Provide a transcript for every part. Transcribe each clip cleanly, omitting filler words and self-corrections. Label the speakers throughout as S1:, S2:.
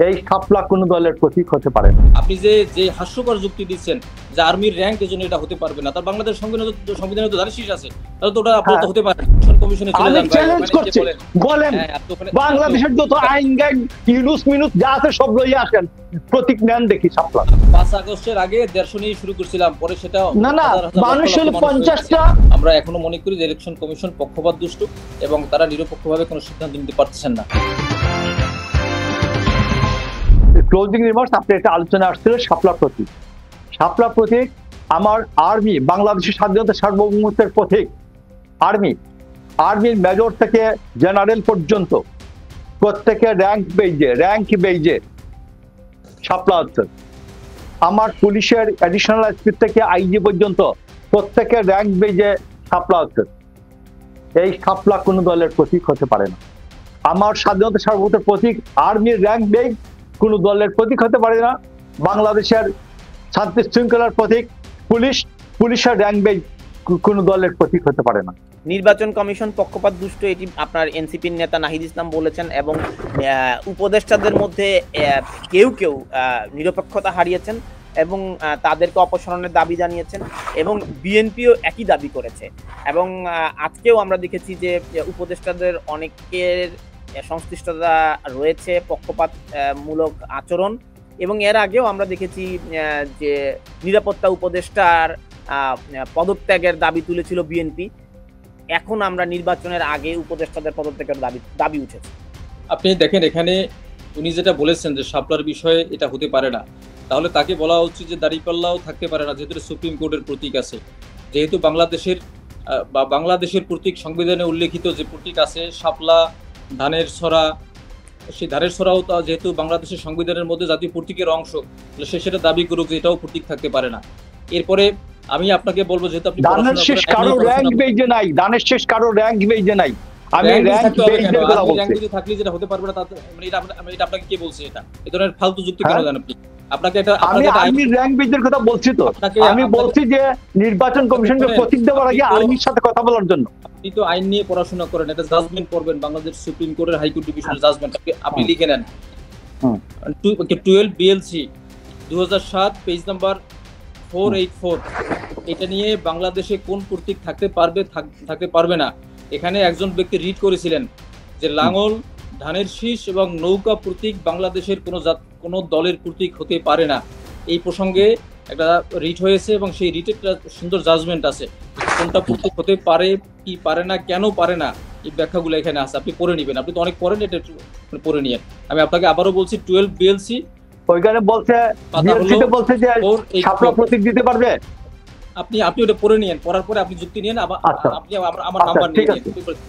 S1: এই শাপলা কোনো দলের প্রতীক হতে পারে না।
S2: আপনি যে যে হাস্যকর যুক্তি দিচ্ছেন যে আর্মির র্যাঙ্ক এজন্য এটা হতে পারবে না, তার বাংলাদেশ সংবিধানে তো ধানের শীষ আছে, তাহলে তো ওটা আপনার হতে পারে। কমিশনে চলে যান,
S1: চ্যালেঞ্জ করছি, বলেন বাংলাদেশের যত আইন গাইড ইউনুস মিনুস যা আছে সব লইয়া আসেন, প্রতীক নেন দেখি শাপলা।
S2: 5 আগস্টের আগে 150 নিয়ে শুরু করছিলাম, পরে সেটা
S1: না 50টা।
S2: আমরা এখনো মনে করি যে ইলেকশন কমিশন পক্ষপাত দুষ্ট এবং তারা নিরপেক্ষভাবে কোনো সিদ্ধান্ত নিতে পারতেছেন না।
S1: ক্লোজিং রিমার্কস, আপনি একটা আলোচনা আসছিল শাপলা প্রতীক। শাপলা প্রতীক আমার আর্মি, বাংলাদেশের স্বাধীনতা সার্বভৌমত্বের প্রতীক। আর্মির মেজর থেকে জেনারেল পর্যন্ত প্রত্যেকের র্যাঙ্ক বেইজে শাপলা হচ্ছে। আমার পুলিশের অ্যাডিশনাল এসপি থেকে আইজি পর্যন্ত প্রত্যেকের র্যাঙ্ক বেইজে শাপলা হচ্ছে। এই শাপলা কোনো দলের প্রতীক হতে পারে না। আমার স্বাধীনতা সার্বভৌমত্বের প্রতীক আর্মির র্যাঙ্ক বেইজ কোন দলের প্রতীক হতে পারে না। বাংলাদেশের শান্তি শৃঙ্খলার প্রতীক পুলিশের র্যাঙ্ক বেইজ কোন দলের প্রতীক হতে পারে না।
S3: নির্বাচন কমিশন পক্ষপাত দুষ্ট, এটি আপনার এনসিপির নেতা নাহিদ ইসলাম বলেছেন, এবং উপদেষ্টাদের মধ্যে কেউ নিরপেক্ষতা হারিয়েছেন এবং তাদেরকে অপসারণের দাবি জানিয়েছেন, এবং বিএনপিও একই দাবি করেছে। এবং আজকেও আমরা দেখেছি যে উপদেষ্টাদের অনেকের সংশ্লিষ্টতা রয়েছে, পক্ষপাত মূলক আচরণ, এবং এর আগেও আমরা দেখেছি যে নিরাপত্তা উপদেষ্টার পদত্যাগের দাবি তুলেছিল বিএনপি। এখন আমরা নির্বাচনের আগে উপদেষ্টাদের পদত্যাগের দাবি উঠেছে।
S2: আপনি দেখেন, এখানে উনি যেটা বলেছেন যে শাপলার বিষয়ে এটা হতে পারে না, তাহলে তাকে বলা উচিত যে দাঁড়িপাল্লাও থাকতে পারে না, যেহেতু সুপ্রিম কোর্টের প্রতীক আছে, যেহেতু বাংলাদেশের প্রতীক সংবিধানে উল্লেখিত যে প্রতীক আছে শাপলা, ধানের ছড়া, সেই ধানের ছড়াও যেহেতু বাংলাদেশের সংবিধানের মধ্যে জাতীয় প্রতীকের অংশ, সে সেটা দাবি করুক যে এটাও প্রতীক থাকতে পারে না। এরপরে আমি আপনাকে বলবো, যেহেতু আপনি
S1: ধানের শেষ কারো র্যাঙ্ক বেইজে নাই, ধানের শেষ কারো র্যাঙ্ক বেইজে নাই, আমি র্যাঙ্ক বেইজের কথা বলছি।
S2: র্যাঙ্ক যদি থাকলে যেটা হতে পারবে না, এটা আপনাকে কে বলছে? এটা এই ধরনের ফালতু যুক্তি কেন দেন আপনি? আপনাকে এটা
S1: আমি র্যাঙ্ক বেইজের কথা বলছি তো, আমি বলছি যে নির্বাচন কমিশনকে প্রতীক দেওয়ার আগে আর্মির সাথে কথা বলার জন্য।
S2: আপনি তো আইন নিয়ে পড়াশোনা করেন, এটা জাজমেন্ট পড়বেন, বাংলাদেশ সুপ্রিম কোর্টের হাইকোর্ট ডিভিশনের জাজমেন্ট আপনি লিখে নেন। 12 বিএলসি 2007 পেজ নাম্বার 484, এটা নিয়ে বাংলাদেশে কোন প্রতীক থাকতে পারবে না, এখানে একজন ব্যক্তি রিড করেছিলেন যে লাঙ্গল, ধানের শীষ এবং নৌকা প্রতীক বাংলাদেশের কোনো দলের প্রতীক হতে পারে না। এই প্রসঙ্গে একটা রিট হয়েছে এবং সেই রিটের সুন্দর জাজমেন্ট আছে, কোনটা প্রতীক হতে পারে কি পারে না, কেন পারে না, এই ব্যাখ্যাগুলো এখানে আছে। আপনি পড়ে নেবেন, আপনি তো অনেক পড়েন, এটা পড়ে নিয়ে আমি আপনাকে আবারও বলছি 12 বিএলসি
S1: ওইখানে বলছে যে শাপলা প্রতীক দিতে পারবে।
S2: আপনি ওটা পড়ে নিয়েন, পড়ার পরে আপনি যুক্তি নিয়েন, আপনি আমার নাম্বার নিয়ে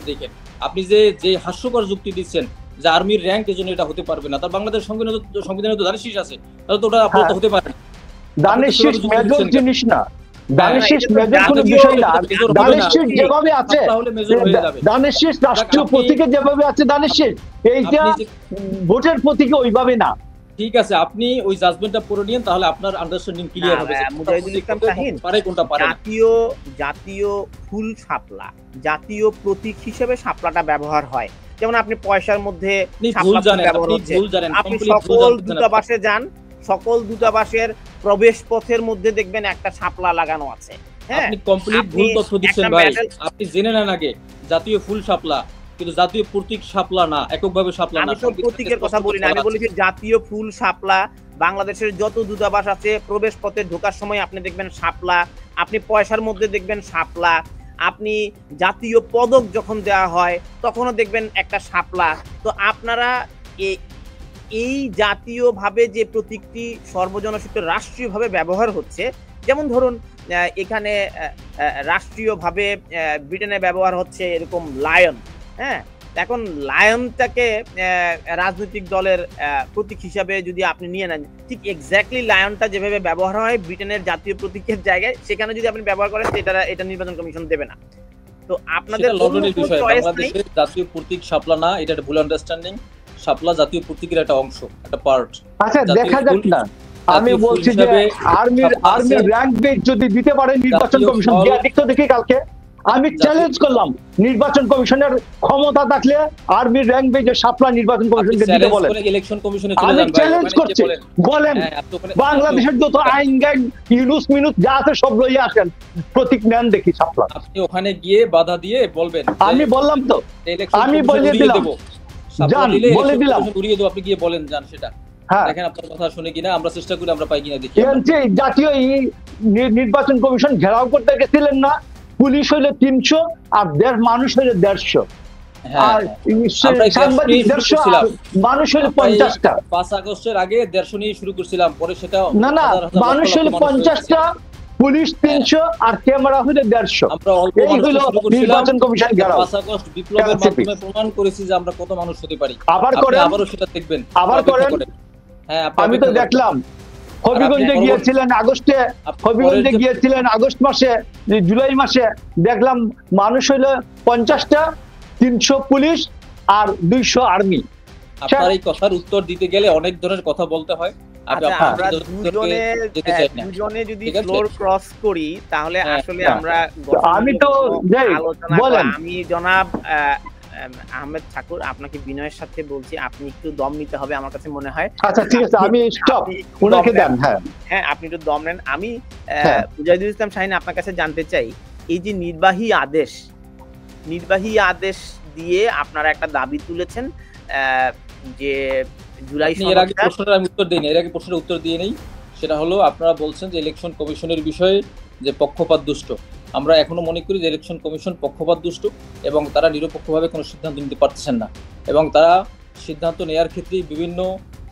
S2: দেখেন। আপনি যে হাস্যকর যুক্তি দিচ্ছেন যে আর্মির র্যাঙ্ক এজন্য এটা হতে পারবে না, তার বাংলাদেশ সংবিধানে তো ধানের শীষ আছে, তাহলে তো ওটা আপনার তো হতে পারে না।
S1: ধানের শীষ মেজর জিনিস না, ধানের শীষ মেজর কোনো বিষয় না। ধানের শীষ যেভাবে আছে, ধানের শীষ রাষ্ট্রীয় প্রতীকে যেভাবে আছে ধানের শীষ, এইটা ভোটের প্রতীকে ওইভাবে না।
S2: ঠিক আছে, আপনি ওই জাজমেন্টটা পড়ে নিন, তাহলে আপনার আন্ডারস্ট্যান্ডিং ক্লিয়ার হবে।
S3: মুজাহিদুল ইসলাম শাহীন,
S2: পারে কোনটা পারে না।
S3: জাতীয় ফুল শাপলা, জাতীয় প্রতীক হিসেবে শাপলাটা ব্যবহার হয়। যেমন আপনি পয়সার মধ্যে আপনি সকল দূতাবাসে যান, সকল দূতাবাসের প্রবেশ পথের মধ্যে দেখবেন একটা শাপলা লাগানো আছে। হ্যাঁ,
S2: আপনি কমপ্লিট ভুল তথ্য দিচ্ছেন ভাই। আপনি জেনে নেন আগে, জাতীয় ফুল শাপলা কিন্তু জাতীয় প্রতীক শাপলা না, এককভাবে শাপলা না।
S3: আমি তো প্রতীকের কথা বলি না, আমি বলি যে জাতীয় ফুল শাপলা। বাংলাদেশের যত দূতাবাস আছে প্রবেশ পথে ঢোকার সময় আপনি দেখবেন শাপলা, আপনি পয়সার মধ্যে দেখবেন শাপলা, আপনি জাতীয় পদক যখন দেওয়া হয় তখনও দেখবেন একটা শাপলা। তো আপনারা এই জাতীয়ভাবে যে প্রতীকটি সর্বজনস্বীকৃত রাষ্ট্রীয়ভাবে ব্যবহার হচ্ছে, যেমন ধরুন এখানে রাষ্ট্রীয়ভাবে ব্রিটেনে ব্যবহার হচ্ছে এরকম লায়ন। হ্যাঁ, এখন লায়নটাকে রাজনৈতিক দলের প্রতীক হিসাবে যদি আপনি নিয়ে নেন, ঠিক এক্স্যাক্টলি লায়নটা যেভাবে ব্যবহার হয় ব্রিটেনের জাতীয় প্রতীকের জায়গায়, সেখানে যদি আপনি ব্যবহার করেন এটা নির্বাচন কমিশন দেবে না। তো আপনাদের
S2: বাংলাদেশের জাতীয় প্রতীক শাপলা না, এটা একটা ভুল আন্ডারস্ট্যান্ডিং। শাপলা জাতীয় প্রতীকের একটা অংশ, একটা পার্ট।
S1: আচ্ছা, দেখা যাক না, আমি বলছি যে আর্মির র্যাঙ্ক বেজ যদি দিতে পারে নির্বাচন কমিশন, দেখি কালকে আমি চ্যালেঞ্জ করলাম নির্বাচন কমিশনের ক্ষমতা থাকলে আর্মির র্যাঙ্ক বেজে শাপলা নির্বাচন কমিশনকে দিতে বলেন।
S2: ইলেকশন কমিশনে
S1: আমি চ্যালেঞ্জ করছি, বলেন বাংলাদেশের যত আইন গাইন ইউনুস মিনুস যা আছে সব লইয়া আসেন, প্রতীক নেন দেখি শাপলা।
S2: আপনি ওখানে গিয়ে বাধা দিয়ে বলবেন,
S1: আমি বললাম তো, আমি বলে দিলাম, জান বলে দিলাম,
S2: উড়িয়ে দেবো, আপনি গিয়ে বলেন যান সেটা।
S1: হ্যাঁ,
S2: দেখেন আপনার কথা শুনে কিনা, আমরা চেষ্টা করি, আমরা পাই কিনা দেখি।
S1: জাতীয় নির্বাচন কমিশন ঘেরাও করতে গেছিলেন না, পুলিশ হইলে 300 আর মানুষ হইলে 150, আর সাংবাদিক 150, মানুষ হইলে 50টা।
S2: 5 আগস্টের আগে 150 নিয়ে শুরু করছিলাম, পরে সেটা
S1: না না, মানুষ হইলে 50টা, পুলিশ 300 আর ক্যামেরা হইলে 150।
S2: আমরা অল্প
S1: এই হলো নির্বাচন কমিশন ঘেরাও।
S2: 5 আগস্ট বিপ্লবের মাধ্যমে প্রমাণ করেছি যে আমরা কত মানুষ হতে পারি। আবারও সেটা দেখবেন,
S1: আবার করেন।
S2: হ্যাঁ,
S1: আমি তো দেখলাম হবিগঞ্জে গিয়েছিলেন আগস্টে, হবিগঞ্জে গিয়েছিলেন আগস্ট মাসে, জুলাই মাসে, দেখলাম মানুষ হইলো 50টা, 300 পুলিশ আর 200 আর্মি।
S3: আপনার
S2: এই কথার উত্তর দিতে গেলে অনেক ধরনের কথা বলতে হয়।
S3: আমরা দুজনে যদি ফ্লোর ক্রস করি তাহলে আসলে আমরা
S1: আমি তো বলেন,
S3: আমি জনাব আহমেদ ঠাকুর আপনাকে বিনয়ের সাথে বলছি, আপনি একটু দম নিতে হবে আমার কাছে মনে হয়।
S1: আচ্ছা ঠিক আছে, আমি স্টপ, উনাকে দেন। হ্যাঁ
S3: হ্যাঁ, আপনি একটু দম নেন। আমি মুজাহিদুল ইসলাম শাহীন আপনার কাছে জানতে চাই, এই যে নির্বাহী আদেশ দিয়ে আপনারা একটা দাবি তুলেছেন যে জুলাই
S2: এর আগে প্রশ্নটা আমি উত্তর দিই, এর আগে প্রশ্নের উত্তর দিয়ে নেই। সেটা হলো, আপনারা বলছেন যে ইলেকশন কমিশনের বিষয়ে যে পক্ষপাত দুষ্ট। আমরা এখনো মনে করি যে ইলেকশন কমিশন পক্ষপাত দুষ্ট এবং তারা নিরপেক্ষভাবে কোনো সিদ্ধান্ত নিতে পারতেছেন না, এবং তারা সিদ্ধান্ত নেওয়ার ক্ষেত্রে বিভিন্ন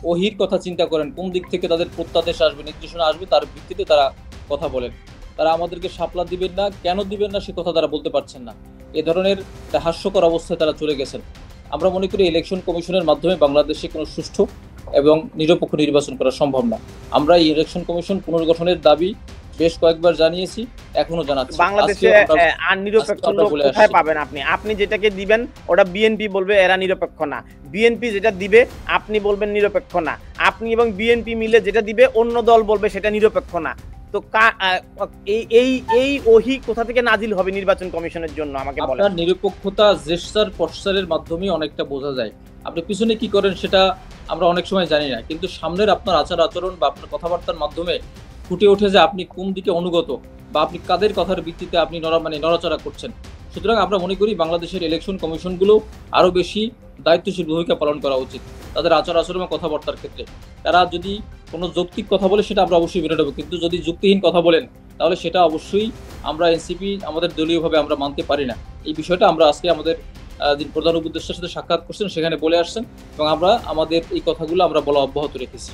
S2: ওহির কথা চিন্তা করেন, কোন দিক থেকে তাদের প্রত্যাদেশ আসবে, নির্দেশনা আসবে, তার ভিত্তিতে তারা কথা বলেন। তারা আমাদেরকে শাপলা দিবেন না, কেন দিবেন না সে কথা তারা বলতে পারছেন না। এ ধরনের একটা হাস্যকর অবস্থায় তারা চলে গেছেন। আমরা মনে করি ইলেকশন কমিশনের মাধ্যমে বাংলাদেশে কোনো সুষ্ঠু এবং নিরপেক্ষ নির্বাচন করা সম্ভব না। আমরা এই ইলেকশন কমিশন পুনর্গঠনের দাবি বেশ কয়েকবার জানিয়েছি, এখনো জানাচ্ছি।
S3: বাংলাদেশে আর নিরপেক্ষ লোক কোথায় পাবেন আপনি? আপনি যেটাকে দিবেন ওটা বিএনপি বলবে এরা নিরপেক্ষ না, বিএনপি যেটা দিবে আপনি বলবেন নিরপেক্ষ না, আপনি এবং বিএনপি মিলে যেটা দিবে অন্য দল বলবে সেটা নিরপেক্ষ না। তো এই ওহি কোথা থেকে নাজিল হবে নির্বাচন কমিশনের জন্য আমাকে বলেন।
S2: আপনার নিরপেক্ষতা জেস্টার পশ্চারের মাধ্যমে অনেকটা বোঝা যায়। আপনি পিছনে কি করেন সেটা আমরা অনেক সময় জানি না, কিন্তু সামনের আপনার আচার আচরণ বা আপনার কথাবার্তার মাধ্যমে ফুটে ওঠে যে আপনি কোন দিকে অনুগত বা আপনি কাদের কথার ভিত্তিতে আপনি নড়াচড়া করছেন। সুতরাং আমরা মনে করি বাংলাদেশের ইলেকশন কমিশনগুলো আরও বেশি দায়িত্বশীল ভূমিকা পালন করা উচিত তাদের আচার আচরণ এবং কথাবার্তার ক্ষেত্রে। তারা যদি কোনো যৌক্তিক কথা বলে সেটা আমরা অবশ্যই মেনে নেব, কিন্তু যদি যুক্তিহীন কথা বলেন তাহলে সেটা অবশ্যই আমরা এনসিপি আমাদের দলীয়ভাবে আমরা মানতে পারি না। এই বিষয়টা আমরা আজকে আমাদের প্রধান উপদেষ্টার সাথে সাক্ষাৎ করছেন, সেখানে বলে আসছেন এবং আমরা আমাদের এই কথাগুলো আমরা বলা অব্যাহত রেখেছি।